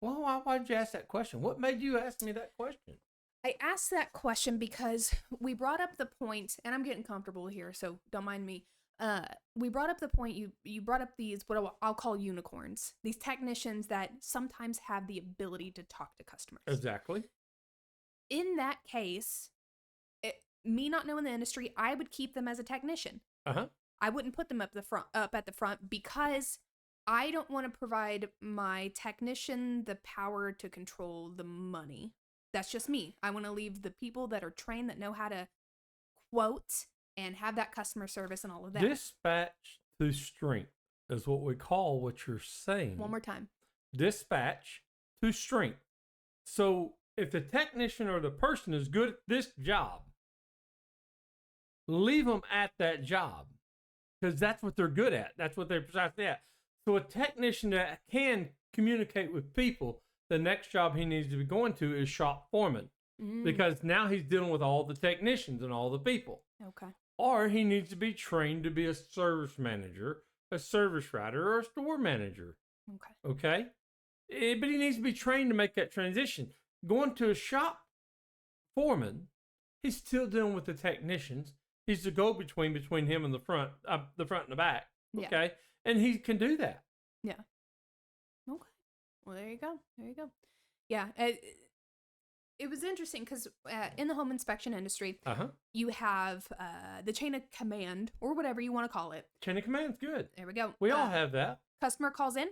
A: Well, why'd you ask that question? What made you ask me that question?
B: I asked that question because we brought up the point, and I'm getting comfortable here, so don't mind me. We brought up the point, you brought up these, what I'll call unicorns, these technicians that sometimes have the ability to talk to customers.
A: Exactly.
B: In that case, me not knowing the industry, I would keep them as a technician.
A: Uh-huh.
B: I wouldn't put them up at the front because I don't want to provide my technician the power to control the money. That's just me. I want to leave the people that are trained, that know how to quote and have that customer service and all of that.
A: Dispatch to strength is what we call what you're saying.
B: One more time.
A: Dispatch to strength. So if the technician or the person is good at this job, leave them at that job because that's what they're good at. That's what they're precisely at. So a technician that can communicate with people, the next job he needs to be going to is shop foreman because now he's dealing with all the technicians and all the people.
B: Okay.
A: Or he needs to be trained to be a service manager, a service writer, or a store manager. Okay? But he needs to be trained to make that transition. Going to a shop foreman, he's still dealing with the technicians. He's the go-between between him and the front and the back. Okay?
B: Yeah.
A: And he can do that.
B: Yeah. Okay. Well, there you go. There you go. Yeah. It was interesting because in the home inspection industry, you have the chain of command, or whatever you want to call it.
A: Chain of command's good.
B: There we go.
A: We all have that.
B: Customer calls in,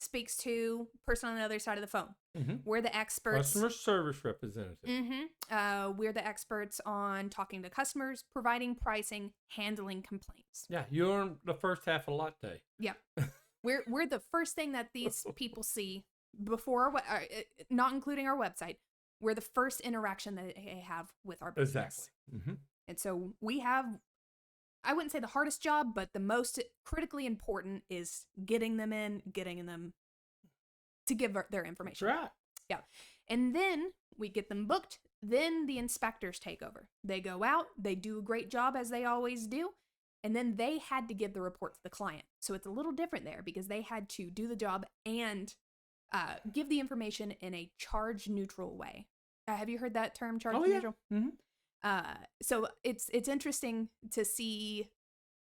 B: speaks to person on the other side of the phone.
A: Mm-hmm.
B: We're the experts.
A: Customer service representative.
B: Mm-hmm. We're the experts on talking to customers, providing pricing, handling complaints.
A: Yeah, you're the first half of latte.
B: Yeah. We're the first thing that these people see before, not including our website. We're the first interaction that they have with our business.
A: Exactly. Mm-hmm.
B: And so we have, I wouldn't say the hardest job, but the most critically important is getting them to give their information.
A: That's right.
B: Yeah. And then we get them booked. Then the inspectors take over. They go out, they do a great job as they always do. And then they had to give the report to the client. So it's a little different there because they had to do the job and give the information in a charge neutral way. Have you heard that term, charge neutral?
A: Mm-hmm.
B: So it's interesting to see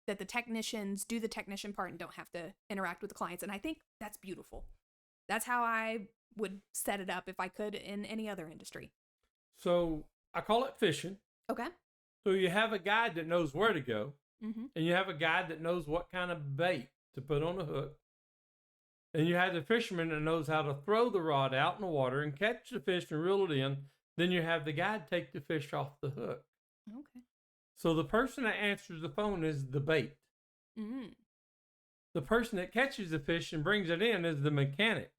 B: that the technicians do the technician part and don't have to interact with the clients. And I think that's beautiful. That's how I would set it up if I could in any other industry.
A: So I call it fishing.
B: Okay.
A: So you have a guide that knows where to go,
B: mm-hmm.
A: and you have a guide that knows what kind of bait to put on the hook. And you have the fisherman that knows how to throw the rod out in the water and catch the fish and reel it in. Then you have the guide take the fish off the hook.
B: Okay.
A: So the person that answers the phone is the bait.
B: Mm.
A: The person that catches the fish and brings it in is the mechanic.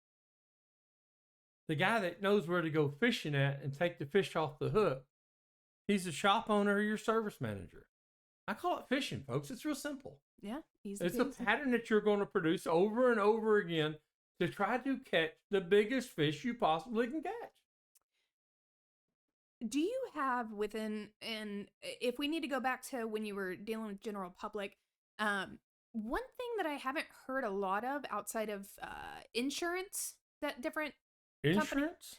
A: The guy that knows where to go fishing at and take the fish off the hook, he's the shop owner or your service manager. I call it fishing, folks. It's real simple.
B: Yeah.
A: It's a pattern that you're going to produce over and over again to try to catch the biggest fish you possibly can catch.
B: Do you have within, and if we need to go back to when you were dealing with general public, one thing that I haven't heard a lot of outside of insurance, that different
A: Insurance?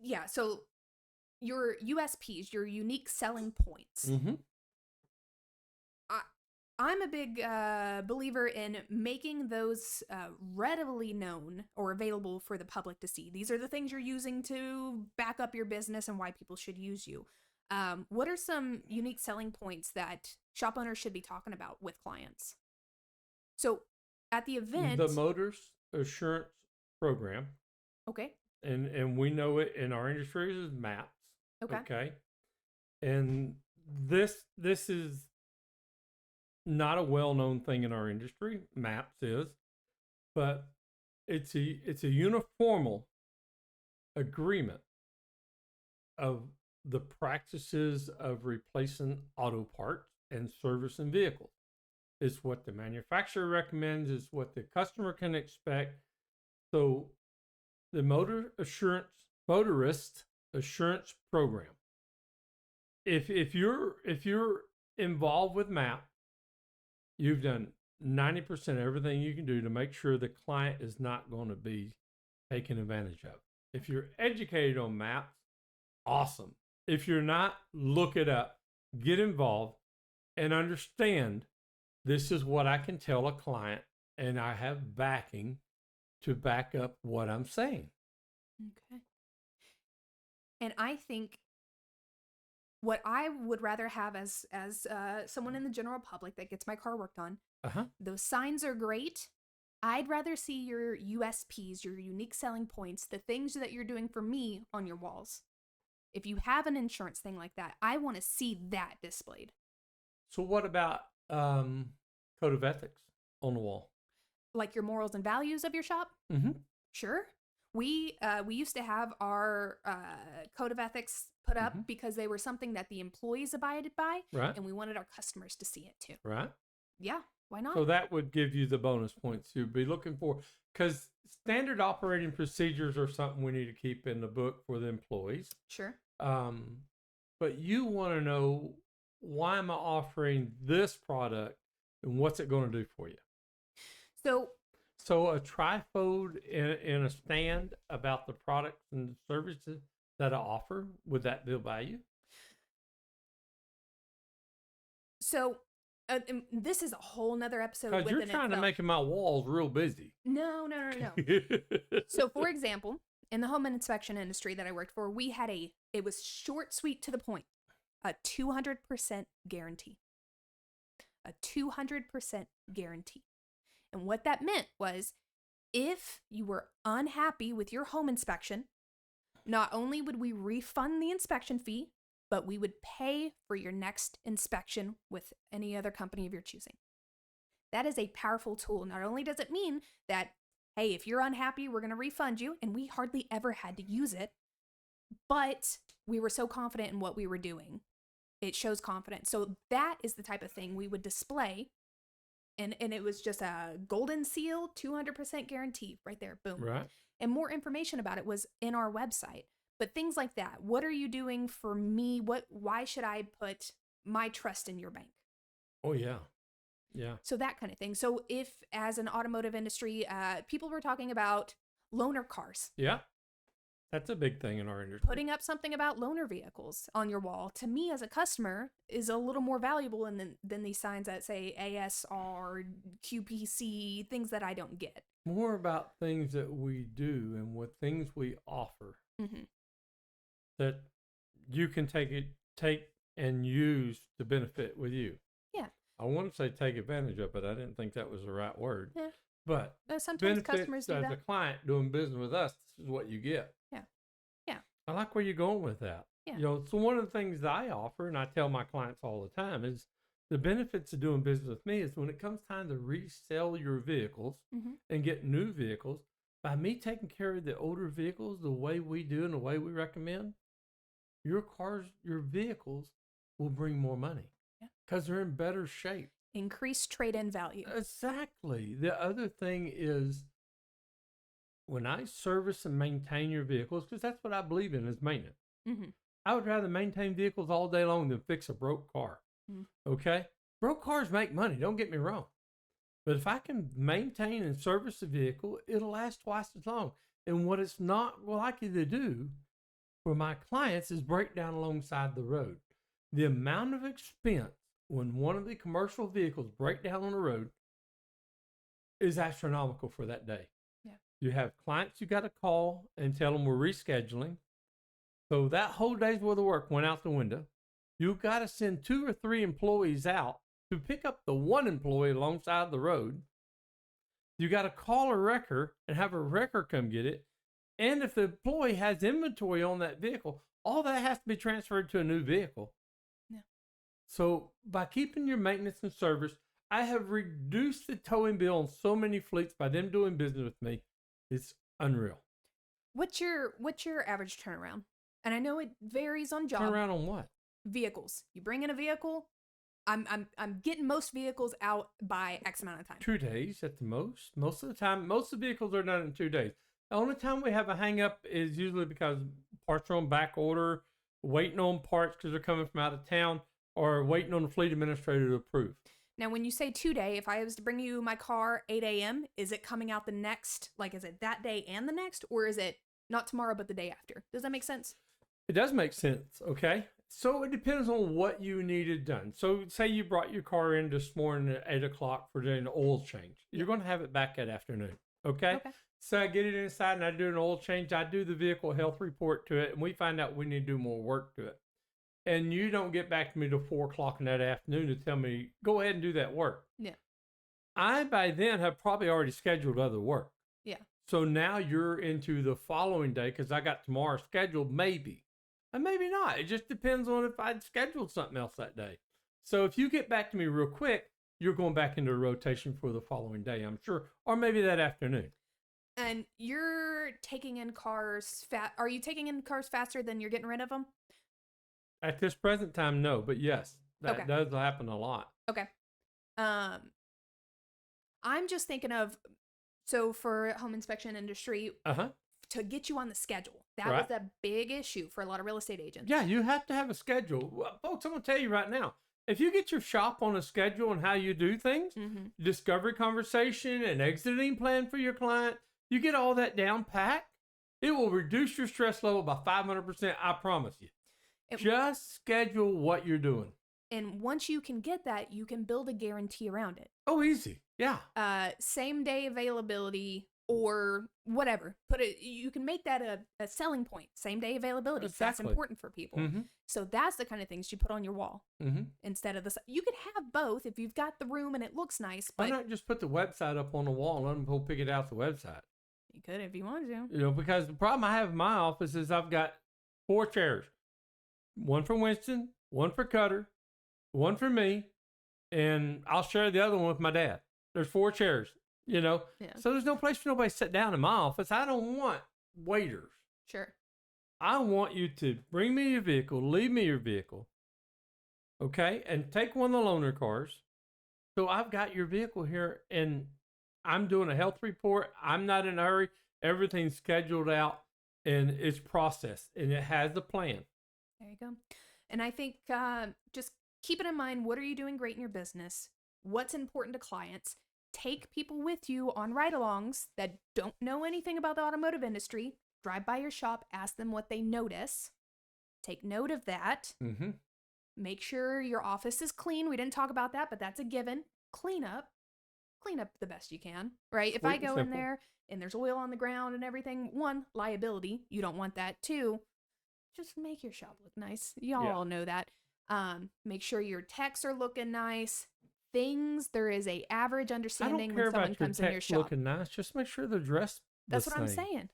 B: Yeah, so your USPs, your unique selling points.
A: Mm-hmm.
B: I'm a big believer in making those readily known or available for the public to see. These are the things you're using to back up your business and why people should use you. What are some unique selling points that shop owners should be talking about with clients? So at the event...
A: The Motors Assurance Program.
B: Okay.
A: And we know it in our industry as MAPS.
B: Okay.
A: Okay. And this is not a well-known thing in our industry. MAPS is, but it's a uniformal agreement of the practices of replacing auto parts and servicing vehicles. It's what the manufacturer recommends. It's what the customer can expect. So the Motorist Assurance Program. If you're involved with MAP, you've done 90% of everything you can do to make sure the client is not going to be taken advantage of. If you're educated on maps, awesome. If you're not, look it up, get involved, and understand this is what I can tell a client, and I have backing to back up what I'm saying.
B: Okay. And I think what I would rather have as someone in the general public that gets my car worked on, those signs are great. I'd rather see your USPs, your unique selling points, the things that you're doing for me on your walls. If you have an insurance thing like that, I want to see that displayed.
A: So what about code of ethics on the wall?
B: Like your morals and values of your shop?
A: Mm-hmm.
B: Sure. We used to have our code of ethics put up because they were something that the employees abided by,
A: right?
B: And we wanted our customers to see it too.
A: Right.
B: Yeah. Why not?
A: So that would give you the bonus points you'd be looking for, because standard operating procedures are something we need to keep in the book for the employees.
B: Sure.
A: But you want to know, why am I offering this product and what's it going to do for you? So a trifold in a stand about the products and services that I offer, would that build value?
B: So this is a whole nother episode.
A: Because you're trying to make my walls real busy.
B: No. So for example, in the home inspection industry that I worked for, we had it was short, sweet, to the point, a 200% guarantee. A 200% guarantee. And what that meant was, if you were unhappy with your home inspection, not only would we refund the inspection fee, but we would pay for your next inspection with any other company of your choosing. That is a powerful tool. Not only does it mean that, hey, if you're unhappy, we're going to refund you, and we hardly ever had to use it, but we were so confident in what we were doing. It shows confidence. So that is the type of thing we would display. And it was just a golden seal, 200% guarantee right there. Boom.
A: Right.
B: And more information about it was in our website. But things like that. What are you doing for me? Why should I put my trust in your bank?
A: Oh, yeah. Yeah.
B: So that kind of thing. So if, as an automotive industry, people were talking about loaner cars.
A: Yeah. That's a big thing in our industry.
B: Putting up something about loaner vehicles on your wall, to me as a customer, is a little more valuable than these signs that say ASR, QPC, things that I don't get.
A: More about things that we do and what things we offer that you can take and use to benefit with you.
B: Yeah.
A: I want to say take advantage of, but I didn't think that was the right word.
B: Yeah.
A: But
B: sometimes customers do
A: as
B: that.
A: a client doing business with us, this is what you get.
B: Yeah.
A: I like where you're going with that.
B: Yeah.
A: So one of the things that I offer, and I tell my clients all the time, is the benefits of doing business with me is when it comes time to resell your vehicles and get new vehicles, by me taking care of the older vehicles the way we do and the way we recommend, your vehicles will bring more money because they're in better shape.
B: Increased trade-in value.
A: Exactly. The other thing is, when I service and maintain your vehicles, because that's what I believe in, is maintenance. I would rather maintain vehicles all day long than fix a broke car. Okay? Broke cars make money, don't get me wrong. But if I can maintain and service the vehicle, it'll last twice as long. And what it's not likely to do for my clients is break down alongside the road. The amount of expense when one of the commercial vehicles break down on the road is astronomical for that day.
B: Yeah.
A: You have clients you got to call and tell them we're rescheduling. So that whole day's worth of work went out the window. You've got to send 2 or 3 employees out to pick up the one employee alongside the road. You got to call a wrecker and have a wrecker come get it. And if the employee has inventory on that vehicle, all that has to be transferred to a new vehicle.
B: Yeah.
A: So by keeping your maintenance and service, I have reduced the towing bill on so many fleets by them doing business with me. It's unreal.
B: What's your average turnaround? And I know it varies on job.
A: Turnaround on what?
B: Vehicles. You bring in a vehicle. I'm getting most vehicles out by X amount of time.
A: 2 days at the most. Most of the time, most of the vehicles are done in 2 days. The only time we have a hang up is usually because parts are on back order, waiting on parts because they're coming from out of town, or waiting on the fleet administrator to approve.
B: Now, when you say 2-day, if I was to bring you my car 8 a.m., is it coming out the next, like, is it that day and the next, or is it not tomorrow, but the day after? Does that make sense?
A: It does make sense, okay? So it depends on what you needed done. So say you brought your car in this morning at 8 o'clock for doing an oil change. You're going to have it back that afternoon, okay? So I get it inside and I do an oil change. I do the vehicle health report to it, and we find out we need to do more work to it. And you don't get back to me till 4 o'clock in that afternoon to tell me, go ahead and do that work.
B: Yeah.
A: I, by then, have probably already scheduled other work.
B: Yeah.
A: So now you're into the following day because I got tomorrow scheduled, maybe. And maybe not. It just depends on if I'd scheduled something else that day. So if you get back to me real quick, you're going back into a rotation for the following day, I'm sure. Or maybe that afternoon.
B: And you're taking in cars are you taking in cars faster than you're getting rid of them?
A: At this present time, no. But yes, that does happen a lot.
B: Okay. I'm just thinking of, so for home inspection industry, to get you on the schedule. That was a big issue for a lot of real estate agents.
A: Yeah, you have to have a schedule. Well, folks, I'm going to tell you right now, if you get your shop on a schedule and how you do things, discovery conversation and exiting plan for your client, you get all that down packed, it will reduce your stress level by 500%, I promise you. Just schedule what you're doing.
B: And once you can get that, you can build a guarantee around it.
A: Oh, easy. Yeah.
B: Same day availability or whatever. You can make that a selling point. Same day availability.
A: Exactly.
B: That's important for people. So that's the kind of things you put on your wall instead of you could have both if you've got the room and it looks nice. But
A: why not just put the website up on the wall and let them go pick it out the website?
B: You could if you wanted to.
A: You know, because the problem I have in my office is I've got 4 chairs. One for Winston, one for Cutter, one for me, and I'll share the other one with my dad. There's 4 chairs, you know? Yeah. So there's no place for nobody to sit down in my office. I don't want waiters.
B: Sure.
A: I want you to bring me your vehicle, leave me your vehicle, okay? And take one of the loaner cars. So I've got your vehicle here, and I'm doing a health report. I'm not in a hurry. Everything's scheduled out, and it's processed, and it has a plan.
B: There you go. And I think just keep it in mind, what are you doing great in your business? What's important to clients? Take people with you on ride-alongs that don't know anything about the automotive industry. Drive by your shop, ask them what they notice. Take note of that. Make sure your office is clean. We didn't talk about that, but that's a given. Clean up the best you can, right? If I go in there and there's oil on the ground and everything, 1, liability. You don't want that. 2, just make your shop look nice. Y'all all know that. Make sure your techs are looking nice. There is a average understanding when someone comes in your shop.
A: Looking nice. Just make sure they're dressed.
B: That's what I'm saying.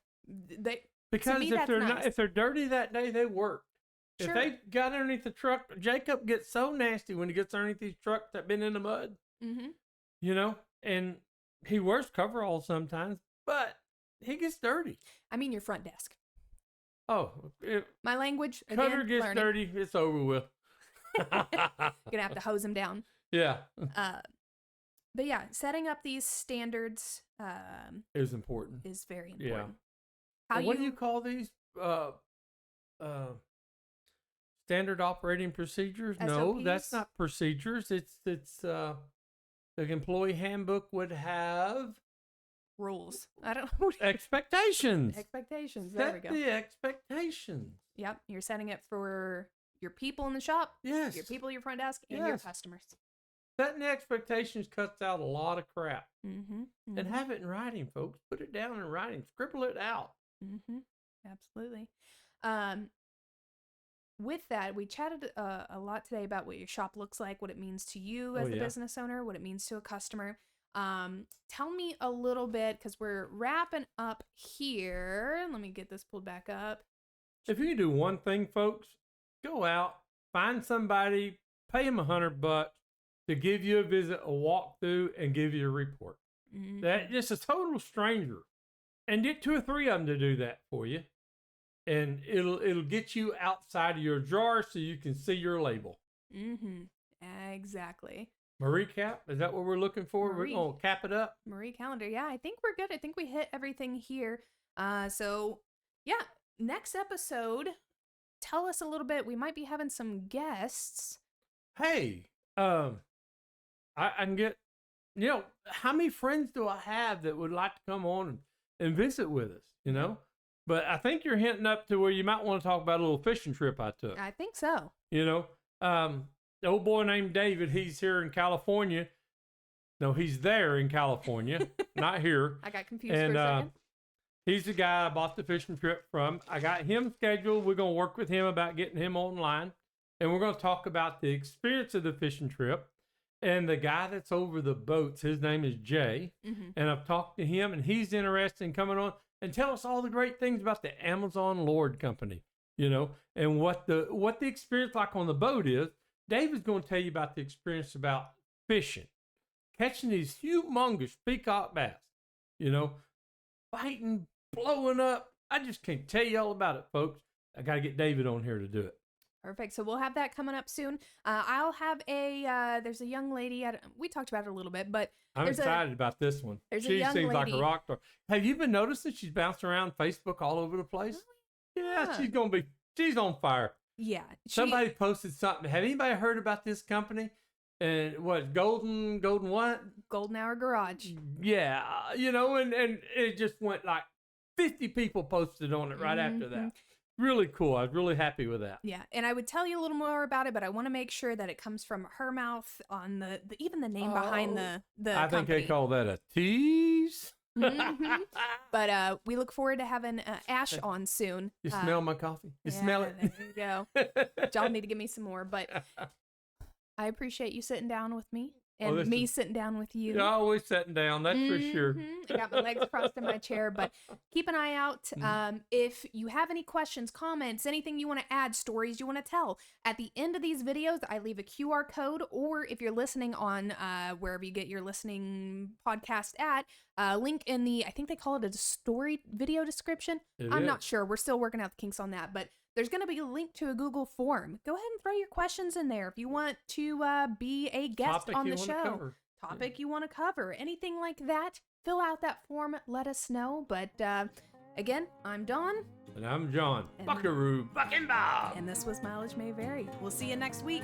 A: Because if they're dirty that day, they work. Sure. If they got underneath the truck, Jacob gets so nasty when he gets underneath these trucks that been in the mud. You know, and he wears coveralls sometimes, but he gets dirty.
B: I mean, your front desk.
A: Oh,
B: my language.
A: Cutter gets dirty, it's over with.
B: Gonna have to hose him down.
A: Yeah.
B: But yeah, setting up these standards
A: is important.
B: Is very important.
A: Yeah. What do you call these? Standard operating procedures? SOPs? No, that's not procedures. It's the employee handbook would have
B: rules. I don't know.
A: Expectations.
B: Expectations. There we go.
A: Set the expectations.
B: Yep. You're setting it for your people in the shop.
A: Yes.
B: Your people, your front desk, and your customers.
A: Setting the expectations cuts out a lot of crap. And have it in writing, folks. Put it down in writing. Scribble it out.
B: Absolutely. With that, we chatted a lot today about what your shop looks like, what it means to you as a business owner, what it means to a customer. Tell me a little bit, because we're wrapping up here. Let me get this pulled back up.
A: If you do one thing, folks, go out, find somebody, pay them $100 to give you a visit, a walkthrough, and give you a report. That just a total stranger, and get 2 or 3 of them to do that for you, and it'll get you outside of your jar so you can see your label.
B: Exactly.
A: Marie Cap, is that what we're looking for? We're gonna cap it up.
B: Marie Calendar. Yeah, I think we're good. I think we hit everything here. So yeah, next episode, tell us a little bit. We might be having some guests.
A: Hey, I can get, how many friends do I have that would like to come on and visit with us, But I think you're hinting up to where you might want to talk about a little fishing trip I took.
B: I think so.
A: The old boy named David, he's here in California. No, he's there in California, not here.
B: I got confused for a second.
A: He's the guy I bought the fishing trip from. I got him scheduled. We're going to work with him about getting him online. And we're going to talk about the experience of the fishing trip. And the guy that's over the boats, his name is Jay.
B: Mm-hmm.
A: And I've talked to him, and he's interested in coming on and tell us all the great things about the Amazon Lord Company, and what the experience like on the boat is. David's going to tell you about the experience about fishing, catching these humongous peacock bass, fighting, blowing up. I just can't tell you all about it, folks. I got to get David on here to do it.
B: Perfect. So we'll have that coming up soon. I'll have there's a young lady. We talked about it a little bit, but
A: I'm excited about this one.
B: She
A: seems like a rock star. Have you been noticing she's bouncing around Facebook all over the place? Yeah, she's on fire.
B: Yeah.
A: Somebody posted something. Have anybody heard about this company? And what, Golden what?
B: Golden Hour Garage.
A: Yeah, and it just went like 50 people posted on it right after that. Really cool. I was really happy with that.
B: Yeah, and I would tell you a little more about it, but I want to make sure that it comes from her mouth on even the name behind the
A: I think
B: company.
A: they call that a tease.
B: Mm-hmm. But we look forward to having Ash on soon.
A: You smell my coffee? You smell it?
B: There you go. Y'all need to give me some more, but I appreciate you sitting down with me and me sitting down with you.
A: You're always sitting down, that's for sure.
B: I got my legs crossed in my chair, but keep an eye out. If you have any questions, comments, anything you want to add, stories you want to tell, at the end of these videos, I leave a QR code, or if you're listening on wherever you get your listening podcast at, link in I think they call it a story video description. I'm not sure. We're still working out the kinks on that, but there's going to be a link to a Google form. Go ahead and throw your questions in there if you want to be a guest on the show. Topic you want to cover, anything like that. Fill out that form. Let us know. But again, I'm Dawn.
A: And I'm John. Buckaroo. Bucking Bob.
B: And this was Mileage May Vary. We'll see you next week.